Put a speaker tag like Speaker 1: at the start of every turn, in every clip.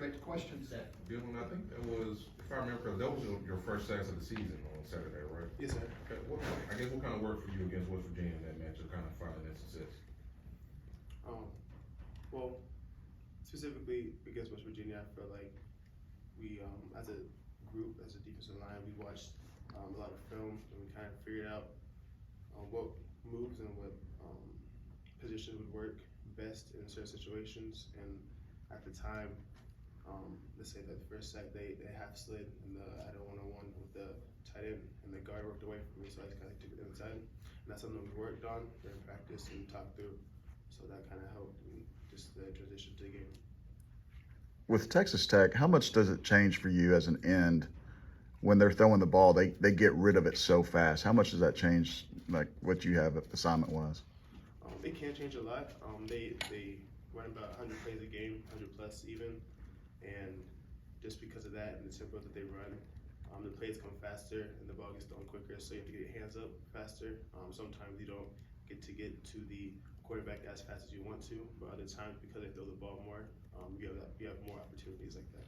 Speaker 1: Straight to questions.
Speaker 2: Dylan, I think that was, if I remember, that was your first sacks of the season on Saturday, right?
Speaker 3: Yes, sir.
Speaker 2: Okay, I guess what kind of work for you against West Virginia in that matchup, kind of finding that success?
Speaker 3: Well, specifically against West Virginia, I feel like we, as a group, as a defensive line, we watched a lot of film and we kind of figured out what moves and what positions would work best in certain situations. And at the time, let's say that the first sack they half slid and I had a one-on-one with the tight end and the guard worked away from me, so I just kind of took it inside. And that's something we worked on during practice and talked through. So that kind of helped me just the transition to the game.
Speaker 4: With Texas Tech, how much does it change for you as an end when they're throwing the ball? They get rid of it so fast. How much does that change, like what you have assignment-wise?
Speaker 3: It can change a lot. They run about 100 plays a game, 100 plus even, and just because of that and the tempo that they run, the plays come faster and the ball gets thrown quicker, so you have to get your hands up faster. Sometimes you don't get to the quarterback as fast as you want to, but other times because they throw the ball more, you have more opportunities like that.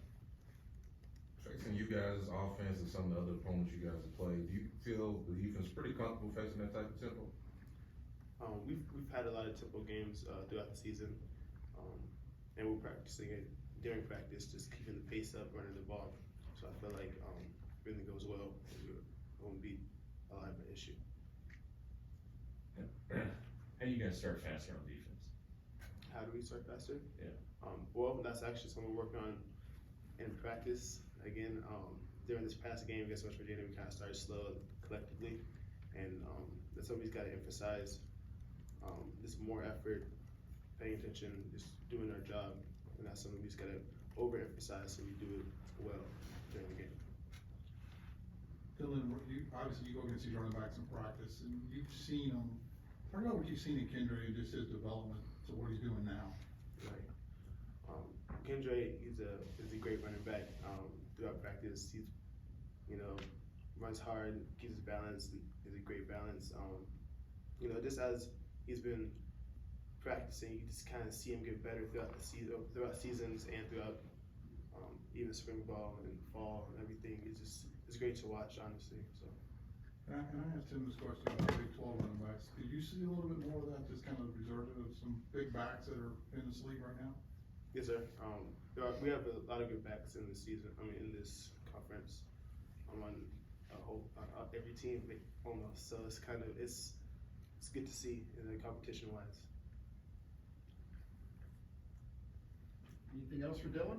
Speaker 2: Facing you guys' offense and some of the other opponents you guys have played, do you feel the defense pretty comfortable facing that type of tempo?
Speaker 3: We've had a lot of tempo games throughout the season, and we're practicing it during practice, just keeping the pace up, running the ball. So I feel like if everything goes well, it won't be a lot of an issue.
Speaker 5: How do you guys start faster on defense?
Speaker 3: How do we start faster?
Speaker 5: Yeah.
Speaker 3: Well, that's actually something we're working on in practice. Again, during this past game against West Virginia, we kind of started slow collectively, and that's something we've got to emphasize. Just more effort, paying attention, just doing our job, and that's something we just got to overemphasize so we do it well during the game.
Speaker 1: Dylan, obviously you go against these running backs in practice, and you've seen them. Talk about what you've seen in Kendra and just his development to what he's doing now.
Speaker 3: Right. Kendra, he's a great running back. Throughout practice, he's runs hard, keeps his balance, is a great balance. Just as he's been practicing, you just kind of see him get better throughout seasons and throughout even spring ball and fall and everything. It's great to watch, honestly. So.
Speaker 1: And I asked him this question about Big 12 running backs. Did you see a little bit more of that, just kind of reserved of some big backs that are in this league right now?
Speaker 3: Yes, sir. We have a lot of good backs in this season. In this conference, I'm on every team almost. So it's good to see in the competition wise.
Speaker 1: Anything else for Dylan?